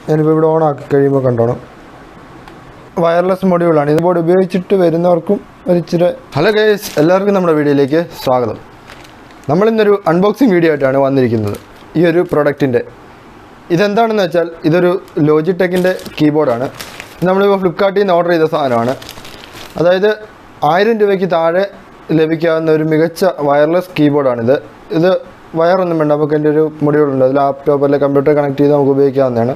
ഞാനിപ്പോൾ ഇവിടെ ഓൺ ആക്കി കഴിയുമ്പോൾ കണ്ടോണം. വയർലെസ് മൊഡ്യൂളാണ്. ഇത് ബോർഡ് ഉപയോഗിച്ചിട്ട് വരുന്നവർക്കും ഒരിച്ചിരി. ഹലോ ഗൈസ്, എല്ലാവർക്കും നമ്മുടെ വീഡിയോയിലേക്ക് സ്വാഗതം. നമ്മളിന്നൊരു അൺബോക്സിങ് വീഡിയോ ആയിട്ടാണ് വന്നിരിക്കുന്നത് ഈ ഒരു പ്രൊഡക്റ്റിൻ്റെ. ഇതെന്താണെന്ന് വെച്ചാൽ ഇതൊരു ലോജിടെക്കിൻ്റെ കീബോർഡാണ്. നമ്മളിപ്പോൾ ഫ്ലിപ്കാർട്ടിൽ നിന്ന് ഓർഡർ ചെയ്ത സാധനമാണ്. അതായത് 1000 രൂപയ്ക്ക് താഴെ ലഭിക്കാവുന്ന ഒരു മികച്ച വയർലെസ് കീബോർഡാണിത്. ഇത് വയറൊന്നും വേണ്ട, നമുക്ക് എൻ്റെ ഒരു മൊഡ്യൂളുണ്ട്, അത് ലാപ്ടോപ്പ് അല്ലെങ്കിൽ കമ്പ്യൂട്ടർ കണക്ട് ചെയ്ത് നമുക്ക് ഉപയോഗിക്കാവുന്നതാണ്.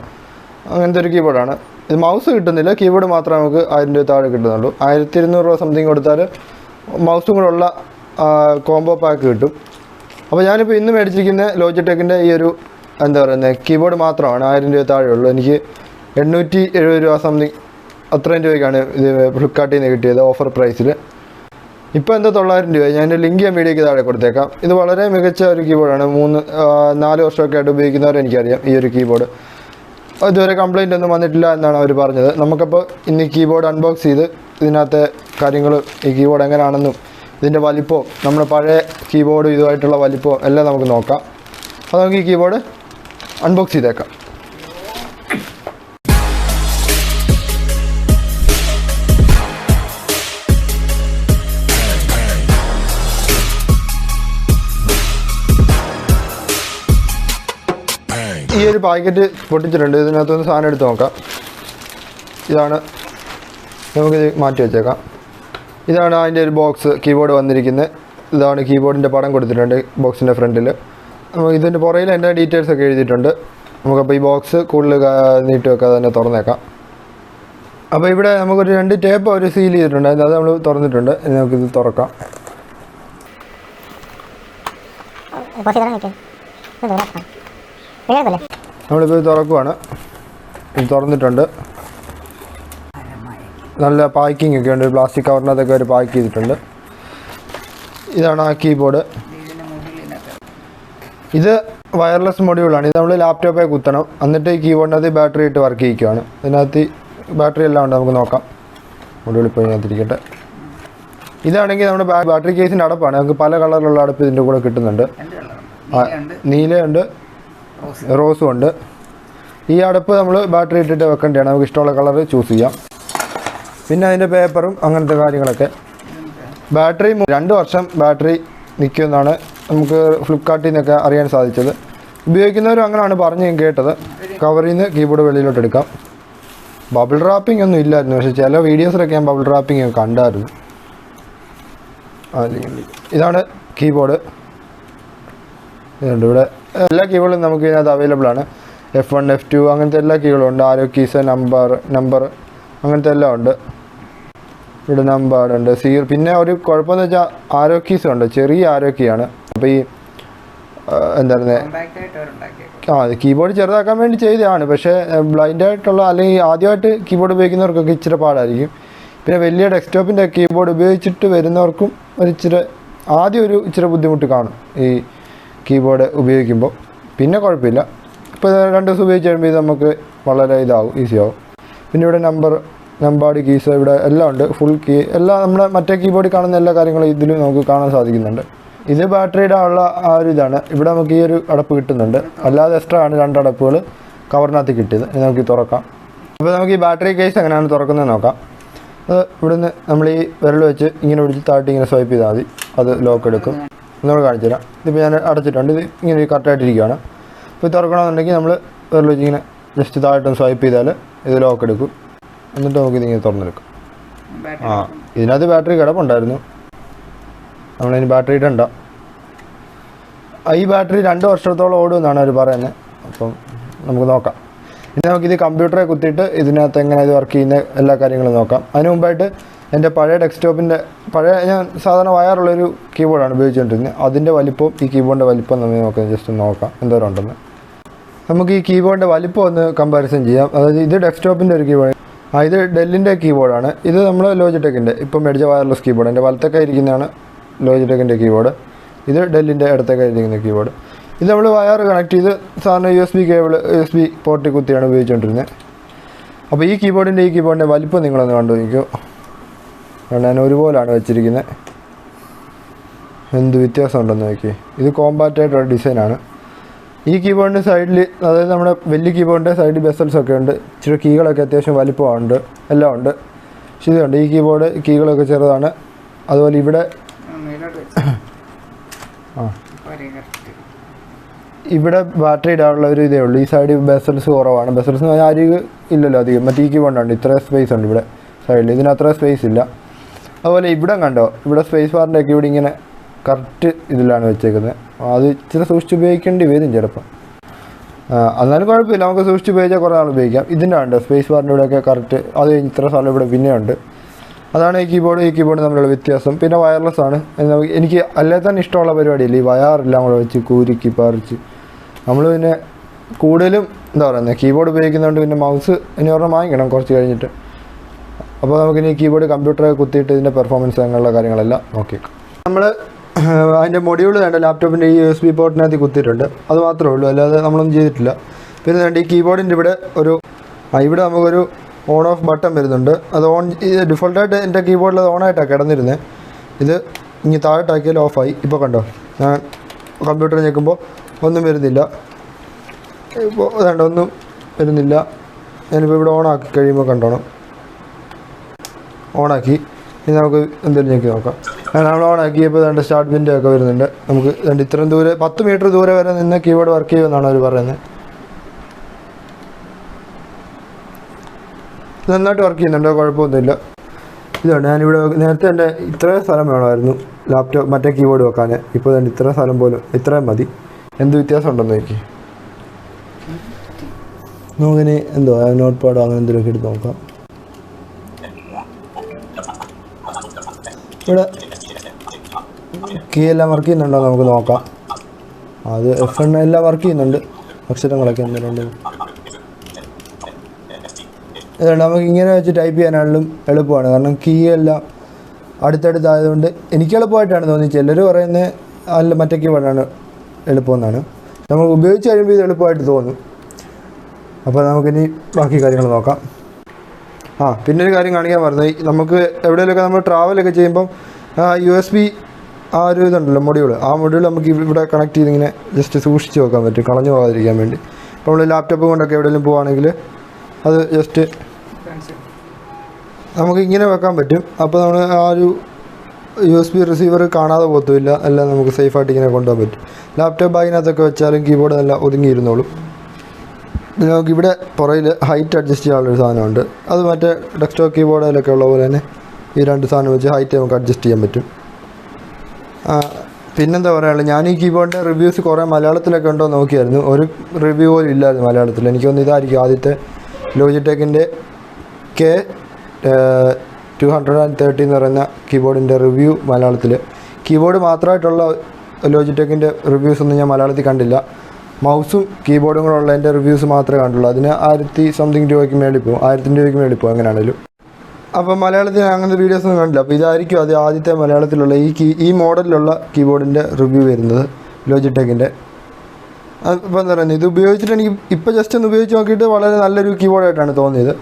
അങ്ങനത്തെ ഒരു കീബോർഡാണ് ഇത്. മൗസ് കിട്ടുന്നില്ല, കീബോർഡ് മാത്രമേ നമുക്ക് 1000 രൂപ താഴെ കിട്ടുന്നുള്ളൂ. 1200 രൂപ സംതിങ് കൊടുത്താൽ മൗസും കൂടെ ഉള്ള കോംബോ പാക്ക് കിട്ടും. അപ്പോൾ ഞാനിപ്പോൾ ഇന്ന് മേടിച്ചിരിക്കുന്ന ലോജിടെക്കിൻ്റെ ഈ ഒരു കീബോർഡ് മാത്രമാണ് 1000 രൂപ താഴെയുള്ളൂ. എനിക്ക് 870 രൂപ സംതിങ് അത്രയും രൂപയ്ക്കാണ് ഇത് ഫ്ലിപ്കാർട്ടിൽ നിന്ന് കിട്ടിയത് ഓഫർ പ്രൈസിൽ. ഇപ്പോൾ 900 രൂപ. ഞാൻ ലിങ്ക് ഞാൻ വീഡിയോയ്ക്ക് താഴെ കൊടുത്തേക്കാം. ഇത് വളരെ മികച്ച ഒരു കീബോർഡാണ്. 3-4 വർഷമൊക്കെ ആയിട്ട് ഉപയോഗിക്കുന്നവരെ എനിക്കറിയാം ഈ ഒരു കീബോർഡ്. ഇതുവരെ കംപ്ലയിൻ്റ് ഒന്നും വന്നിട്ടില്ല എന്നാണ് അവർ പറഞ്ഞത്. നമുക്കപ്പോൾ ഇന്ന് കീബോർഡ് അൺബോക്സ് ചെയ്ത് ഇതിനകത്തെ കാര്യങ്ങൾ, ഈ കീബോർഡ് എങ്ങനെയാണെന്നും ഇതിൻ്റെ വലിപ്പവും നമ്മുടെ പഴയ കീബോർഡ് ഇതുമായിട്ടുള്ള വലിപ്പവും എല്ലാം നമുക്ക് നോക്കാം. അപ്പോൾ നമുക്ക് ഈ കീബോർഡ് അൺബോക്സ് ചെയ്തേക്കാം. ഈ ഒരു പാക്കറ്റ് പൊട്ടിച്ചിട്ടുണ്ട്. ഇതിനകത്തൊന്ന് സാധനം എടുത്ത് നോക്കാം. ഇതാണ്, നമുക്കിത് മാറ്റി വെച്ചേക്കാം. ഇതാണ് അതിൻ്റെ ഒരു ബോക്സ്, കീബോർഡ് വന്നിരിക്കുന്നത്. ഇതാണ് കീബോർഡിൻ്റെ പടം കൊടുത്തിട്ടുണ്ട് ബോക്സിൻ്റെ ഫ്രണ്ടിൽ. നമുക്ക് ഇതിൻ്റെ പുറകിൽ എൻ്റെ ഡീറ്റെയിൽസൊക്കെ എഴുതിയിട്ടുണ്ട്. നമുക്കപ്പോൾ ഈ ബോക്സ് കൂടുതൽ നീട്ടി വെക്കാതെ തന്നെ തുറന്നേക്കാം. അപ്പോൾ ഇവിടെ നമുക്കൊരു 2 ടേപ്പ് അവർ സീൽ ചെയ്തിട്ടുണ്ട്, അത് നമ്മൾ തുറന്നിട്ടുണ്ട്. ഇനി നമുക്കിത് തുറക്കാം. നമ്മളിപ്പോൾ തുറക്കുവാണ്. ഇത് തുറന്നിട്ടുണ്ട്. നല്ല പാക്കിംഗ് ഒക്കെ ഉണ്ട്. പ്ലാസ്റ്റിക് കവറിനകത്തൊക്കെ ഒരു പാക്ക് ചെയ്തിട്ടുണ്ട്. ഇതാണ് ആ കീബോർഡ്. ഇത് വയർലെസ് മൊഡ്യൂളാണ്. ഇത് നമ്മൾ ലാപ്ടോപ്പിൽ കുത്തണം, എന്നിട്ട് ഈ കീബോർഡിനകത്ത് ബാറ്ററി ഇട്ട് വർക്ക് ചെയ്യിക്കുകയാണ്. ഇതിനകത്ത് ബാറ്ററി എല്ലാം ഉണ്ട്, നമുക്ക് നോക്കാം. മൊഡ്യൂൾ ഇപ്പോൾ ഇതിനകത്തിരിക്കട്ടെ. ഇതാണെങ്കിൽ നമ്മുടെ ബാറ്ററി കേസിൻ്റെ അടപ്പാണ്. നമുക്ക് പല കളറിലുള്ള അടപ്പ് ഇതിൻ്റെ കൂടെ കിട്ടുന്നുണ്ട്. നീലയുണ്ട്, റോസും ഉണ്ട്. ഈ അടപ്പ് നമ്മൾ ബാറ്ററി ഇട്ടിട്ട് വെക്കേണ്ടതാണ്. നമുക്ക് ഇഷ്ടമുള്ള കളർ ചൂസ് ചെയ്യാം. പിന്നെ അതിൻ്റെ പേപ്പറും അങ്ങനത്തെ കാര്യങ്ങളൊക്കെ. ബാറ്ററി 2 വർഷം ബാറ്ററി നിൽക്കുമെന്നാണ് നമുക്ക് ഫ്ലിപ്കാർട്ടിൽ നിന്നൊക്കെ അറിയാൻ സാധിച്ചത്. ഉപയോഗിക്കുന്നവരും അങ്ങനെയാണ് പറഞ്ഞ് ഞാൻ കേട്ടത്. കവറിൽ നിന്ന് കീബോർഡ് വെളിയിലോട്ട് എടുക്കാം. ബബിൾ റാപ്പിംഗ് ഒന്നും ഇല്ലായിരുന്നു, പക്ഷേ ചില വീഡിയോസിലൊക്കെ ഞാൻ ബബിൾ റാപ്പിംഗ് ഒക്കെ കണ്ടായിരുന്നു. ഇതാണ് കീബോർഡ്. ഇതുണ്ട്. ഇവിടെ എല്ലാ കീബോർഡും നമുക്ക് ഇതിനകത്ത് അവൈലബിൾ ആണ്. F1 F2 അങ്ങനത്തെ എല്ലാ കീകളും ഉണ്ട്. ആരോ കീസ്, നമ്പർ അങ്ങനത്തെ എല്ലാം ഉണ്ട്. ഇവിടെ നമ്പർ ഉണ്ട്, പിന്നെ ഒരു കുഴപ്പമെന്ന് വെച്ചാൽ ആരോ കീസ് ഉണ്ട്, ചെറിയ ആരോ കീയാണ്. അപ്പോൾ ഈ കീബോർഡ് ചെറുതാക്കാൻ വേണ്ടി ചെയ്തതാണ്. പക്ഷേ ബ്ലൈൻഡായിട്ടുള്ള അല്ലെങ്കിൽ ആദ്യമായിട്ട് കീബോർഡ് ഉപയോഗിക്കുന്നവർക്കൊക്കെ ഇച്ചിരി പാടായിരിക്കും. പിന്നെ വലിയ ഡെസ്ക്ടോപ്പിൻ്റെ കീബോർഡ് ഉപയോഗിച്ചിട്ട് വരുന്നവർക്കും ആദ്യം ഇച്ചിരി ബുദ്ധിമുട്ട് കാണും ഈ കീബോർഡ് ഉപയോഗിക്കുമ്പോൾ. പിന്നെ കുഴപ്പമില്ല. ഇപ്പോൾ 2 ദിവസം ഉപയോഗിച്ച് കഴിയുമ്പോൾ ഇത് നമുക്ക് വളരെ ഈസിയാവും. പിന്നെ ഇവിടെ നമ്പാട് കീസ് ഇവിടെ എല്ലാം ഉണ്ട്. ഫുൾ കീ എല്ലാം നമ്മുടെ മറ്റേ കീബോർഡിൽ കാണുന്ന എല്ലാ കാര്യങ്ങളും ഇതിലും നമുക്ക് കാണാൻ സാധിക്കുന്നുണ്ട്. ഇത് ബാറ്ററിയുടെ ഉള്ള ആ ഒരു ഇതാണ്. ഇവിടെ നമുക്ക് ഈ ഒരു അടപ്പ് കിട്ടുന്നുണ്ട്. അല്ലാതെ എക്സ്ട്രാ ആണ് 2 അടപ്പുകൾ കവറിനകത്ത് കിട്ടിയത്. നമുക്ക് തുറക്കാം. അപ്പോൾ നമുക്ക് ഈ ബാറ്ററി കേസ് എങ്ങനെയാണ് തുറക്കുന്നത് നോക്കാം. അത് ഇവിടുന്ന് നമ്മൾ ഈ വിരൽ വെച്ച് ഇങ്ങനെ പിടിച്ച് താഴ്ത്തി ഇങ്ങനെ സ്വൈപ്പ് ചെയ്താൽ മതി. അത് ലോക്ക് എടുക്കും. നമ്മൾ കാണിച്ചു തരാം. ഇതിപ്പോൾ ഞാൻ അടച്ചിട്ടുണ്ട്. ഇത് ഇങ്ങനെ കറക്റ്റായിട്ടിരിക്കുകയാണ്. ഇപ്പോൾ തുറക്കണമെന്നുണ്ടെങ്കിൽ നമ്മൾ വിരൽ വെച്ച് ഇങ്ങനെ ജസ്റ്റ് താഴോട്ടൊന്ന് സ്വൈപ്പ് ചെയ്താൽ ഇത് ലോക്ക് എടുക്കും. എന്നിട്ട് നമുക്കിതിങ്ങനെ തുറന്നെടുക്കും. ഇതിനകത്ത് ബാറ്ററി കിടപ്പുണ്ടായിരുന്നു, നമ്മളതിന് ബാറ്ററി ഇടണ്ട. ഈ ബാറ്ററി 2 വർഷത്തോളം ഓടുമെന്നാണ് അവർ പറയുന്നത്. അപ്പം നമുക്ക് നോക്കാം. ഇനി നമുക്കിത് കമ്പ്യൂട്ടറെ കുത്തിയിട്ട് ഇതിനകത്ത് എങ്ങനെ ഇത് വർക്ക് ചെയ്യുന്ന എല്ലാ കാര്യങ്ങളും നോക്കാം. അതിന് മുമ്പായിട്ട് എൻ്റെ പഴയ ഡെസ്ക്ടോപ്പിൻ്റെ ഞാൻ സാധാരണ വയറുള്ളൊരു കീബോർഡാണ് ഉപയോഗിച്ചുകൊണ്ടിരുന്നത്. അതിൻ്റെ വലിപ്പവും ഈ കീബോർഡിൻ്റെ വലിപ്പം നമ്മൾ നോക്കാം. ജസ്റ്റ് നോക്കാം എന്തോരം ഉണ്ടെന്ന്. നമുക്ക് ഈ കീബോർഡിൻ്റെ വലിപ്പം ഒന്ന് കമ്പാരിസൺ ചെയ്യാം. അതായത് ഇത് ഡെസ്ക്ടോപ്പിൻ്റെ ഒരു കീബോർഡ്. ഇത് ഡെല്ലിൻ്റെ കീബോർഡാണ്. ഇത് നമ്മൾ ലോജിടെക്കിൻ്റെ ഇപ്പം മേടിച്ച വയർലെസ് കീബോർഡ്. എൻ്റെ വലത്തൊക്കെ ഇരിക്കുന്നതാണ് ലോജിടെക്കിൻ്റെ കീബോർഡ്. ഇത് ഡെല്ലിൻ്റെ ഇടത്തൊക്കെ ഇരിക്കുന്ന കീബോർഡ്. ഇത് നമ്മൾ വയർ കണക്ട് ചെയ്ത് സാധാരണ USB പോർട്ടിൽ കുത്തിയാണ് ഉപയോഗിച്ചുകൊണ്ടിരുന്നത്. അപ്പോൾ ഈ കീബോർഡിൻ്റെ വലിപ്പം നിങ്ങളൊന്ന് കണ്ടു നോക്കിയോ. ഞാൻ ഒരുപോലാണ് വെച്ചിരിക്കുന്നത്. എന്ത് വ്യത്യാസം ഉണ്ടെന്ന് നോക്കി. ഇത് കോമ്പാക്റ്റ് ആയിട്ടുള്ള ഡിസൈനാണ്. ഈ കീബോർഡിൻ്റെ സൈഡിൽ, അതായത് നമ്മുടെ വലിയ കീബോർഡിൻ്റെ സൈഡിൽ ബെസൽസ് ഒക്കെ ഉണ്ട്, ഇച്ചിരി കീകളൊക്കെ അത്യാവശ്യം വലിപ്പമുണ്ട്, എല്ലാം ഉണ്ട്. പക്ഷേ ഇതുണ്ട്, ഈ കീബോർഡ് കീകളൊക്കെ ചെറുതാണ്. അതുപോലെ ഇവിടെ ഇവിടെ ബാറ്ററി ഇടാനുള്ള ഒരു ഇതേ ഉള്ളൂ. ഈ സൈഡിൽ ബെസൽസ് കുറവാണ്. ബെസൽസ് അരികെ ഇല്ലല്ലോ അധികം. മറ്റേ ഈ കീബോർഡുണ്ട്, ഇത്ര സ്പേസ് ഉണ്ട് ഇവിടെ സൈഡിൽ, ഇതിന് അത്ര സ്പേസ് ഇല്ല. അതുപോലെ ഇവിടെ കണ്ടോ, ഇവിടെ സ്പേസ് ബാറിൻ്റെ ഒക്കെ ഇവിടെ ഇങ്ങനെ കറക്റ്റ് ഇതിലാണ് വെച്ചേക്കുന്നത്. അത് ഇച്ചിരി സൂക്ഷിച്ച് ഉപയോഗിക്കേണ്ടി വരും ചിലപ്പോൾ. എന്നാലും കുഴപ്പമില്ല, നമുക്ക് സൂക്ഷിച്ച് ഉപയോഗിച്ചാൽ കുറേ നാൾ ഉപയോഗിക്കാം. ഇതിൻ്റെ ഉണ്ട് സ്പേസ് ബാറിൻ്റെ ഇവിടെയൊക്കെ കറക്റ്റ്, അത് ഇത്ര സ്ഥലം ഇവിടെ പിന്നെ ഉണ്ട്. അതാണ് ഈ കീബോർഡ് തമ്മിലുള്ള വ്യത്യാസം. പിന്നെ വയർലെസ് ആണ്. എനിക്ക് അല്ലേ തന്നെ ഇഷ്ടമുള്ള പരിപാടിയില്ല ഈ വയറെല്ലാം കൂടെ വെച്ച് കൂരിക്കി പറിച്ച്. നമ്മൾ പിന്നെ കൂടുതലും എന്താ പറയുന്നത് കീബോർഡ് ഉപയോഗിക്കുന്നതുകൊണ്ട് പിന്നെ മൗസ് ഇനി ഒരെണ്ണം വാങ്ങിക്കണം കുറച്ച് കഴിഞ്ഞിട്ട്. അപ്പോൾ നമുക്കിനി കീബോർഡ് കമ്പ്യൂട്ടറൊക്കെ കുത്തിയിട്ട് ഇതിൻ്റെ പെർഫോമൻസ് അങ്ങനെയുള്ള കാര്യങ്ങളെല്ലാം നോക്കി. നമ്മൾ അതിൻ്റെ മൊഡ്യൂൾ വേണ്ട ലാപ്ടോപ്പിൻ്റെ ഈ USB പോർട്ടിനകത്ത് കുത്തിയിട്ടുണ്ട്. അത് മാത്രമേ ഉള്ളൂ, അല്ലാതെ നമ്മളൊന്നും ചെയ്തിട്ടില്ല. പിന്നെ വേണ്ട ഈ കീബോർഡിൻ്റെ ഇവിടെ ഇവിടെ നമുക്കൊരു ഓൺ ഓഫ് ബട്ടൺ വരുന്നുണ്ട്. അത് ഇത് ഡിഫോൾട്ടായിട്ട് എൻ്റെ കീബോർഡിൽ അത് ഓണായിട്ടാണ് കിടന്നിരുന്നത്. ഇത് ഇനി താഴോട്ടാക്കിയാൽ ഓഫായി. ഇപ്പോൾ കണ്ടോ, ഞാൻ കമ്പ്യൂട്ടർ ഞെക്കുമ്പോൾ ഒന്നും വരുന്നില്ല. ഇപ്പോൾ വേണ്ട ഒന്നും വരുന്നില്ല. ഞാനിപ്പോൾ ഇവിടെ ഓണാക്കി കഴിയുമ്പോൾ കണ്ടോണം, ഓണാക്കി. ഇനി നമുക്ക് എന്തെങ്കിലും ഞെക്കി നോക്കാം. നമ്മൾ ഓണാക്കിയപ്പോൾ രണ്ട് സ്റ്റാർട്ട് വിൻഡോ ഒക്കെ വരുന്നുണ്ട്. നമുക്ക് ഇത്രയും ദൂരെ 10 മീറ്റർ ദൂരെ വരെ നിന്ന് കീബോർഡ് വർക്ക് ചെയ്യുമെന്നാണ് അവർ പറയുന്നത്. നന്നായിട്ട് വർക്ക് ചെയ്യുന്നുണ്ട്, കുഴപ്പമൊന്നുമില്ല. ഇതാണ് ഞാനിവിടെ നേരത്തെ എൻ്റെ ഇത്രയും സ്ഥലം വേണമായിരുന്നു ലാപ്ടോപ്പ് മറ്റേ കീബോർഡ് വെക്കാൻ. ഇപ്പോൾ തന്നെ ഇത്ര സ്ഥലം പോലും ഇത്രയും മതി. എന്ത് വ്യത്യാസം ഉണ്ടെന്ന് എനിക്ക് നമുക്കിനി എന്തോ നോട്ട് പാഡോ അങ്ങനെ എന്തെങ്കിലുമൊക്കെ എടുത്ത് നോക്കാം. ഇവിടെ കീ എല്ലാം വർക്ക് ചെയ്യുന്നുണ്ടോ നമുക്ക് നോക്കാം. അത് F1 എല്ലാം വർക്ക് ചെയ്യുന്നുണ്ട്. അക്ഷരങ്ങളൊക്കെ എന്തെങ്കിലും ഇതുകൊണ്ട് നമുക്ക് ഇങ്ങനെ വെച്ച് ടൈപ്പ് ചെയ്യാനാണെങ്കിലും എളുപ്പമാണ്. കാരണം കീ എല്ലാം അടുത്തടുത്തായതുകൊണ്ട് എനിക്ക് എളുപ്പമായിട്ടാണ് തോന്നി. ചിലർ പറയുന്നത് അല്ല മറ്റേ കീബോർഡാണ് എളുപ്പമെന്നാണ്. നമുക്ക് ഉപയോഗിച്ച് കഴിയുമ്പോൾ ഇത് എളുപ്പമായിട്ട് തോന്നും. അപ്പോൾ നമുക്കിനി ബാക്കി കാര്യങ്ങൾ നോക്കാം. പിന്നെ ഒരു കാര്യം കാണിക്കാൻ പറഞ്ഞത്, നമുക്ക് എവിടെയെങ്കിലുമൊക്കെ നമ്മൾ ട്രാവലൊക്കെ ചെയ്യുമ്പം USB ഒരു ഇതുണ്ടല്ലോ മൊഡ്യൂൾ, ആ മൊഡ്യൂൾ നമുക്ക് ഇവിടെ കണക്ട് ചെയ്തിങ്ങനെ ജസ്റ്റ് സൂക്ഷിച്ച് വെക്കാൻ പറ്റും, കളഞ്ഞു പോകാതിരിക്കാൻ വേണ്ടി. ഇപ്പോൾ നമ്മൾ ലാപ്ടോപ്പ് കൊണ്ടൊക്കെ എവിടെയെങ്കിലും പോവുകയാണെങ്കിൽ അത് ജസ്റ്റ് നമുക്ക് ഇങ്ങനെ വെക്കാൻ പറ്റും. അപ്പോൾ നമ്മൾ ആ ഒരു USB റിസീവർ കാണാതെ പോകത്തുമില്ല, എല്ലാം നമുക്ക് സേഫായിട്ട് ഇങ്ങനെ കൊണ്ടുപോകാൻ പറ്റും. ലാപ്ടോപ്പ് ബാഗിനകത്തൊക്കെ വെച്ചാലും കീബോർഡ് നല്ല ഒതുങ്ങിയിരുന്നോളും. പിന്നെ നമുക്കിവിടെ പുറയിൽ ഹൈറ്റ് അഡ്ജസ്റ്റ് ചെയ്യാനുള്ളൊരു സാധനമുണ്ട്. അത് മറ്റേ ഡെസ്ക്ടോപ്പ് കീബോർഡിലൊക്കെ ഉള്ള പോലെ തന്നെ ഈ രണ്ട് സാധനം വെച്ച് ഹൈറ്റ് നമുക്ക് അഡ്ജസ്റ്റ് ചെയ്യാൻ പറ്റും. പിന്നെന്താ പറയാനുള്ളത്, ഞാൻ ഈ കീബോർഡിൻ്റെ റിവ്യൂസ് കുറേ മലയാളത്തിലൊക്കെ ഉണ്ടോ നോക്കിയായിരുന്നു. ഒരു റിവ്യൂ പോലും ഇല്ലായിരുന്നു മലയാളത്തിൽ. എനിക്കൊന്ന് ഇതായിരിക്കും ആദ്യത്തെ ലോജിടെക്കിൻ്റെ K230 എന്ന് പറയുന്ന കീബോർഡിൻ്റെ റിവ്യൂ മലയാളത്തിൽ. കീബോർഡ് മാത്രമായിട്ടുള്ള ലോജിടെക്കിൻ്റെ റിവ്യൂസൊന്നും ഞാൻ മലയാളത്തിൽ കണ്ടില്ല. മൗസും കീബോർഡും കൂടെ ഉള്ളതിൻ്റെ റിവ്യൂസ് മാത്രമേ കണ്ടുള്ളൂ. അതിന് 1000 രൂപയ്ക്ക് മേളിൽ പോകും, 1000 രൂപയ്ക്ക് മേളിൽ പോകും എങ്ങനെയാണെങ്കിലും. അപ്പോൾ മലയാളത്തിൽ അങ്ങനത്തെ വീഡിയോസൊന്നും കണ്ടില്ല. അപ്പോൾ ഇതായിരിക്കും അത് ആദ്യത്തെ മലയാളത്തിലുള്ള ഈ മോഡലിലുള്ള കീബോർഡിൻ്റെ റിവ്യൂ വരുന്നത് ലോജിടെക്കിൻ്റെ. അപ്പോൾ എന്താ പറയുന്നത്, ഇത് ഉപയോഗിച്ചിട്ട് എനിക്ക് ഇപ്പോൾ ജസ്റ്റ് ഒന്ന് ഉപയോഗിച്ച് നോക്കിയിട്ട് വളരെ നല്ലൊരു കീബോർഡായിട്ടാണ് തോന്നിയത്.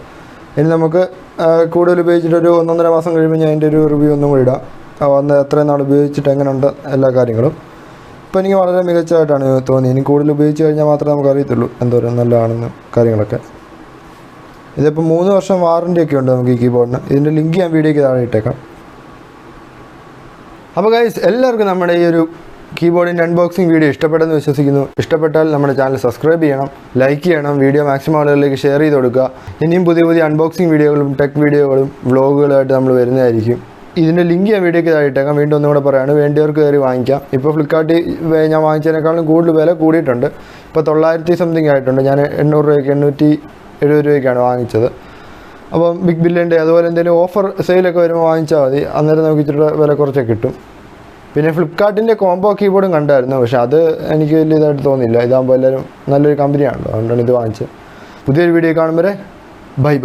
ഇനി നമുക്ക് കൂടുതൽ ഉപയോഗിച്ചിട്ട് ഒരു 1.5 മാസം കഴിയുമ്പോൾ ഞാൻ അതിൻ്റെ ഒരു റിവ്യൂ ഒന്നും കൂടി ഇടാം. അന്ന് എത്രയും നാൾ ഉപയോഗിച്ചിട്ട് എങ്ങനെയുണ്ട് എല്ലാ കാര്യങ്ങളും. ഇപ്പോൾ എനിക്ക് വളരെ മികച്ചതായിട്ടാണ് തോന്നിയത്. ഇനി കൂടുതൽ ഉപയോഗിച്ച് കഴിഞ്ഞാൽ മാത്രമേ നമുക്ക് അറിയത്തുള്ളൂ എന്തോരം നല്ലതാണെന്ന് കാര്യങ്ങളൊക്കെ. ഇതിപ്പോൾ 3 വർഷം വാറൻറ്റിയൊക്കെ ഉണ്ട് നമുക്ക് ഈ കീബോർഡിന്. ഇതിൻ്റെ ലിങ്ക് ഞാൻ വീഡിയോയ്ക്ക് താഴെ ഇട്ടേക്കാം. അപ്പോൾ ഗൈസ്, എല്ലാവർക്കും നമ്മുടെ ഈ ഒരു കീബോർഡിൻ്റെ അൺബോക്സിങ് വീഡിയോ ഇഷ്ടപ്പെട്ടെന്ന് വിശ്വസിക്കുന്നു. ഇഷ്ടപ്പെട്ടാൽ നമ്മുടെ ചാനൽ സബ്സ്ക്രൈബ് ചെയ്യണം, ലൈക്ക് ചെയ്യണം, വീഡിയോ മാക്സിമം ആളുകളിലേക്ക് ഷെയർ ചെയ്ത് കൊടുക്കുക. ഇനിയും പുതിയ അൺബോക്സിങ് വീഡിയോകളും ടെക് വീഡിയോകളും വ്ളോഗുകളായിട്ട് നമ്മൾ വരുന്നതായിരിക്കും. ഇതിൻ്റെ ലിങ്ക് ഞാൻ വീഡിയോയ്ക്ക് താഴെ ഇട്ടേക്കാം. വീണ്ടും ഒന്നുകൂടെ പറയുകയാണ്, വേണ്ടിയവർക്ക് കയറി വാങ്ങിക്കാം. ഇപ്പോൾ ഫ്ലിപ്കാർട്ടിൽ ഞാൻ വാങ്ങിച്ചതിനേക്കാളും കൂടുതൽ വില കൂടിയിട്ടുണ്ട്. ഇപ്പോൾ 900 സംതിങ് ആയിട്ടുണ്ട്. ഞാൻ 800 രൂപയ്ക്ക് 870 രൂപയ്ക്കാണ് വാങ്ങിച്ചത്. അപ്പം ബിഗ് ബില്ലിൻ്റെ അതുപോലെ എന്തെങ്കിലും ഓഫർ സെയിലൊക്കെ വരുമ്പോൾ വാങ്ങിച്ചാൽ മതി. അന്നേരം നമുക്ക് ഇച്ചിരി വില കുറച്ചൊക്കെ കിട്ടും. പിന്നെ ഫ്ലിപ്കാർട്ടിൻ്റെ കോംബോ കീബോർഡും കണ്ടായിരുന്നു, പക്ഷേ അത് എനിക്ക് വലിയ ഇതായിട്ട് തോന്നിയില്ല. ഇതാകുമ്പോൾ എല്ലാവരും നല്ലൊരു കമ്പനിയാണല്ലോ, അതുകൊണ്ടാണ് ഇത് വാങ്ങിച്ചത്. പുതിയൊരു വീഡിയോ കാണുമ്പോൾ ബൈ.